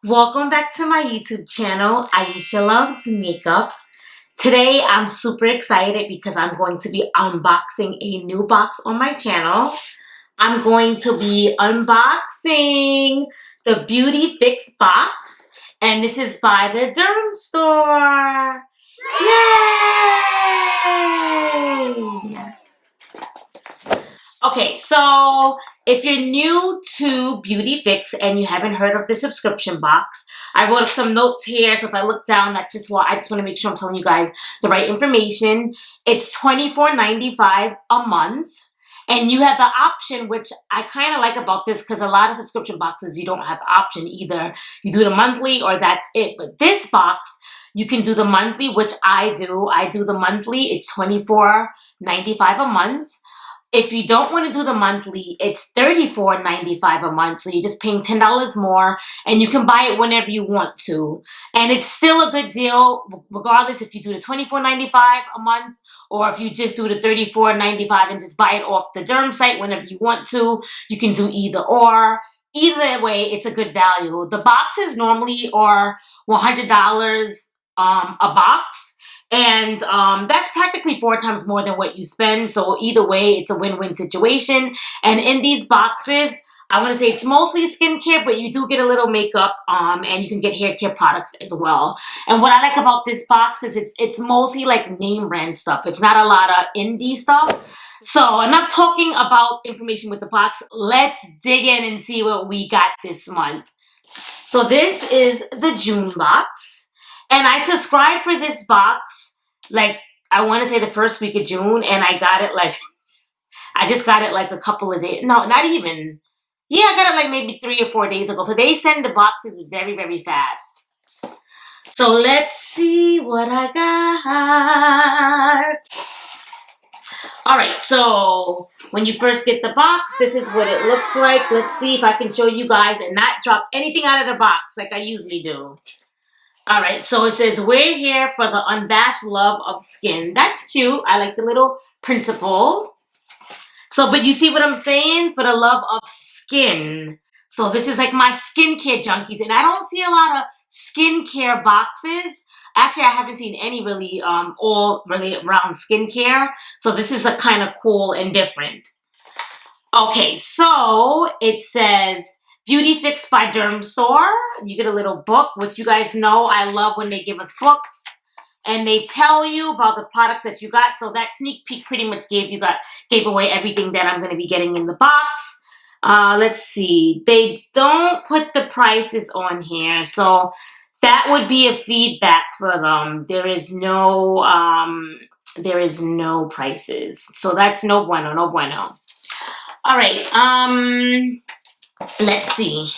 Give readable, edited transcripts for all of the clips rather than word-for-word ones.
Welcome back to my YouTube channel, Aisha Loves Makeup. Today I'm super excited because I'm going to be unboxing a new box on my channel. I'm going to be unboxing the BEAUTYFIX box, and this is by the Derm Store. Yay! Okay, so if you're new to BEAUTYFIX and you haven't heard of the subscription box, I wrote some notes here, so if I look down, that's just why I just want to make sure I'm telling you guys the right information. It's $24.95 a month, and you have the option, which I kind of like about this because a lot of subscription boxes, you don't have the option. Either you do the monthly or that's it. But this box, you can do the monthly, which I do. I do the monthly. It's $24.95 a month. If you don't want to do the monthly, it's $34.95 a month. So you're just paying $10 more and you can buy it whenever you want to. And it's still a good deal, regardless if you do the $24.95 a month or if you just do the $34.95 and just buy it off the Derm site whenever you want to. You can do either or. Either way, it's a good value. The boxes normally are $100 a box. And that's practically 4 times more than what you spend. So either way, it's a win-win situation. And in these boxes, I want to say it's mostly skincare, but you do get a little makeup and you can get hair care products as well. And what I like about this box is it's mostly like name brand stuff. It's not a lot of indie stuff. So enough talking about information with the box. Let's dig in and see what we got this month. So this is the June box. And I subscribed for this box, like, I want to say the first week of June, and I got it, like, I just got it, like, a couple of days, no, not even, yeah, I got it, like, maybe 3 or 4 days ago, so they send the boxes very, very fast. So let's see what I got. Alright, so when you first get the box, this is what it looks like. Let's see if I can show you guys and not drop anything out of the box like I usually do. Alright, so it says, we're here for the unabashed love of skin. That's cute. I like the little principle. So, but you see what I'm saying? For the love of skin. So this is like my skincare junkies. And I don't see a lot of skincare boxes. Actually, I haven't seen any really all really around skincare. So this is a kind of cool and different. Okay, so it says BEAUTYFIX by Derm Store. You get a little book, which you guys know I love when they give us books. And they tell you about the products that you got. So that sneak peek pretty much gave away everything that I'm going to be getting in the box. Let's see. They don't put the prices on here. So that would be a feedback for them. There is no prices. So that's no bueno, no bueno. All right. Let's see.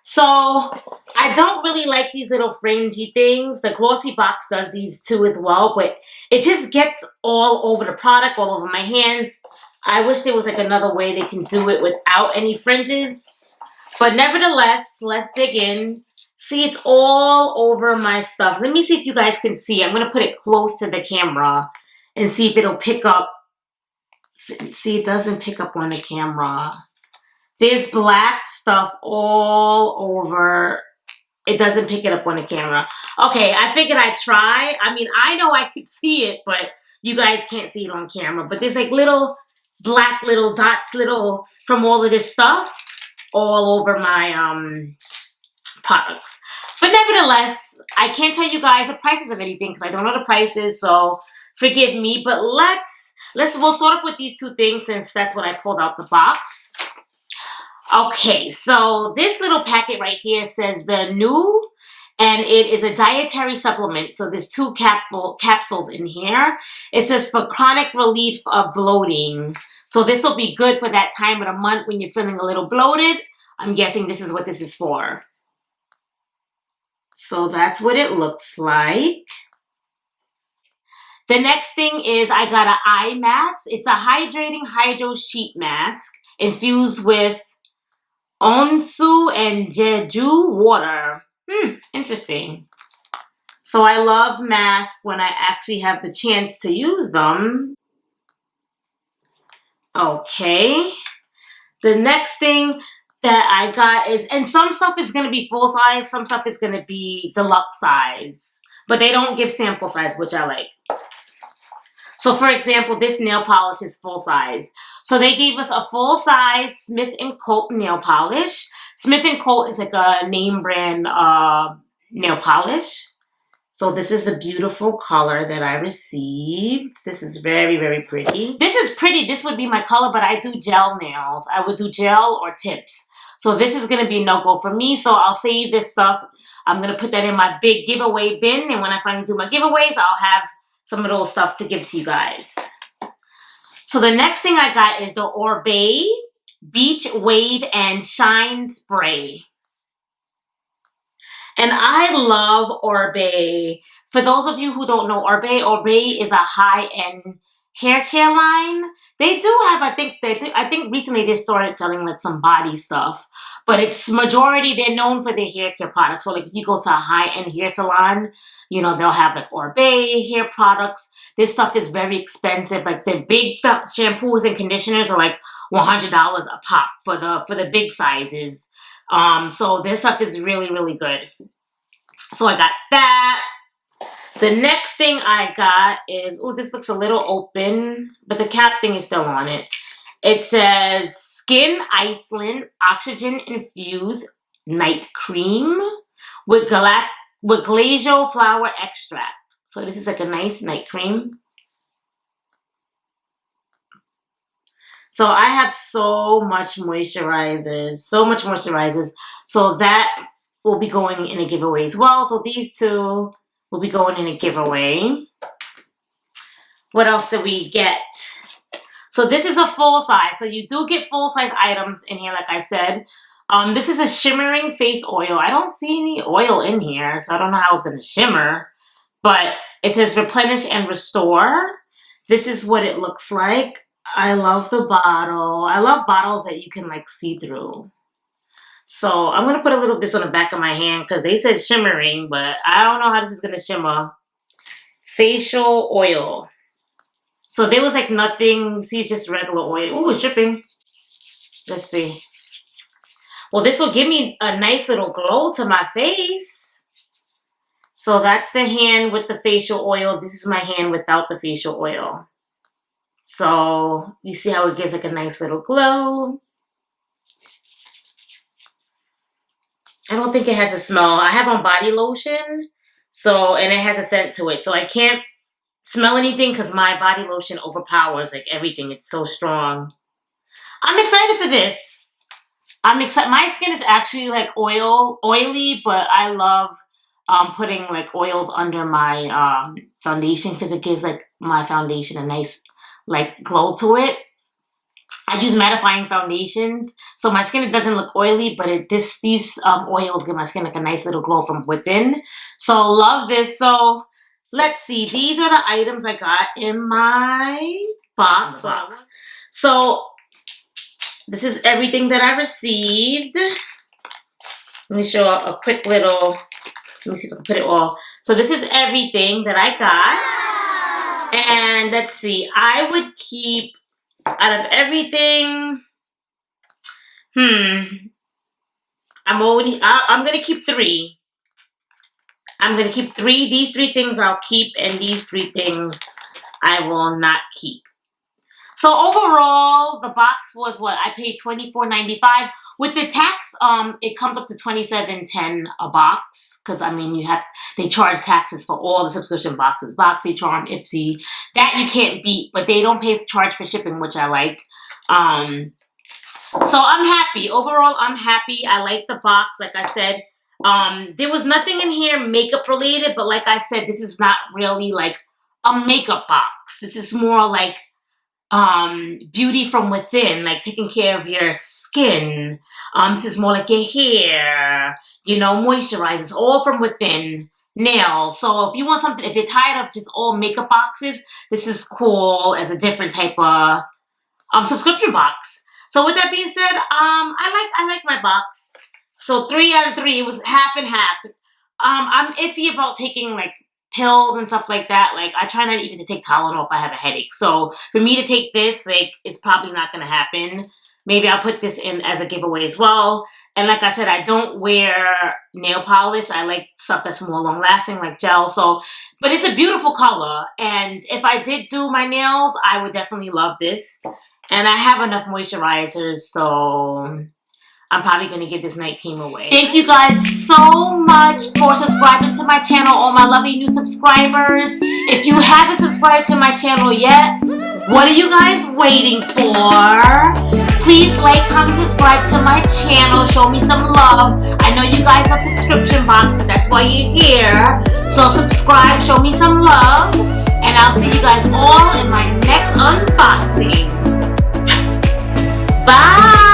So I don't really like these little fringy things. The glossy box does these too as well, but it just gets all over the product, all over my hands. I wish there was like another way they can do it without any fringes. But nevertheless, let's dig in. See, it's all over my stuff. Let me see if you guys can see. I'm going to put it close to the camera and see if it'll pick up. See, it doesn't pick up on the camera. There's black stuff all over. It doesn't pick it up on the camera. Okay, I figured I'd try. I mean, I know I could see it, but you guys can't see it on camera. But there's like little black little dots from all of this stuff all over my products. But nevertheless, I can't tell you guys the prices of anything because I don't know the prices, so forgive me. But we'll start off with these two things since that's what I pulled out the box. Okay, so this little packet right here says the new, and it is a dietary supplement. So there's 2 capsules in here. It says for chronic relief of bloating. So this will be good for that time of the month when you're feeling a little bloated. I'm guessing this is what this is for. So that's what it looks like. The next thing is I got an eye mask. It's a hydrating hydro sheet mask infused with onsu and jeju water. Interesting. So I love masks when I actually have the chance to use them. Okay. The next thing, that I got is, and some stuff is going to be full size, some stuff is going to be deluxe size. But they don't give sample size, which I like. So for example, this nail polish is full size. So they gave us a full size Smith & Colt nail polish. Smith & Colt is like a name brand nail polish. So this is the beautiful color that I received. This is very, very pretty. This is pretty. This would be my color, but I do gel nails. I would do gel or tips. So this is going to be no-go for me. So I'll save this stuff. I'm going to put that in my big giveaway bin. And when I finally do my giveaways, I'll have some of those stuff to give to you guys. So the next thing I got is the Oribe Beach Wave and Shine Spray. And I love Oribe. For those of you who don't know Oribe is a high-end hair care line. They do have, I think recently they started selling like some body stuff. But it's majority, they're known for their hair care products. So like if you go to a high-end hair salon, you know, they'll have like Oribe hair products. This stuff is very expensive. Like the big shampoos and conditioners are like $100 a pop for the big sizes. So this stuff is really, really good. So I got that. The next thing I got is, oh, this looks a little open, but the cap thing is still on it. It says Skin Iceland Oxygen Infused Night Cream with Glacial Flower Extract. So this is like a nice night cream. So I have so much moisturizers. So that will be going in a giveaway as well. So these two will be going in a giveaway. What else did we get? So this is a full size. So you do get full size items in here, like I said. This is a shimmering face oil. I don't see any oil in here, so I don't know how it's going to shimmer. But it says replenish and restore. This is what it looks like. I love the bottle. I love bottles that you can like see through. So I'm going to put a little of this on the back of my hand because they said shimmering, but I don't know how this is going to shimmer. Facial oil. So there was like nothing. See, it's just regular oil. Ooh, it's dripping. Let's see. Well, this will give me a nice little glow to my face. So that's the hand with the facial oil. This is my hand without the facial oil. So you see how it gives like a nice little glow. I don't think it has a smell. I have on body lotion, so, and it has a scent to it. So I can't smell anything because my body lotion overpowers like everything. It's so strong. I'm excited for this. I'm excited. My skin is actually like oily, but I love putting like oils under my foundation because it gives like my foundation a nice like glow to it. I use mattifying foundations, so my skin doesn't look oily, but these oils give my skin like a nice little glow from within. So love this. So let's see. These are the items I got in my box. So this is everything that I received. Let me show a quick little. Let me see if I can put it all. So this is everything that I got. And let's see. I would keep, out of everything, I'm going to keep 3. I'm going to keep 3. These 3 things I'll keep, and these 3 things I will not keep. So overall, the box was what? I paid $24.95. With the tax, it comes up to $27.10 a box. Because, I mean, they charge taxes for all the subscription boxes. BoxyCharm, Ipsy. That you can't beat. But they don't charge for shipping, which I like. So I'm happy. Overall, I'm happy. I like the box. Like I said, there was nothing in here makeup related. But like I said, this is not really like a makeup box. This is more like beauty from within, like taking care of your skin. This is more like your hair, you know, moisturizers, all from within. Nails. So if you want something, if you're tired of just all makeup boxes, this is cool as a different type of subscription box. So with that being said, I like my box. So 3 out of 3, it was half and half. I'm iffy about taking like pills and stuff like that. Like I try not even to take Tylenol if I have a headache. So for me to take this, like, it's probably not gonna happen. maybe I'll put this in as a giveaway as well. And like I said, I don't wear nail polish. I like stuff that's more long lasting, like gel. So, but it's a beautiful color. And if I did do my nails, I would definitely love this. And I have enough moisturizers, so I'm probably going to give this night cream away. Thank you guys so much for subscribing to my channel, all my lovely new subscribers. If you haven't subscribed to my channel yet, what are you guys waiting for? Please like, comment, subscribe to my channel. Show me some love. I know you guys love subscription boxes. That's why you're here. So subscribe, show me some love. And I'll see you guys all in my next unboxing. Bye!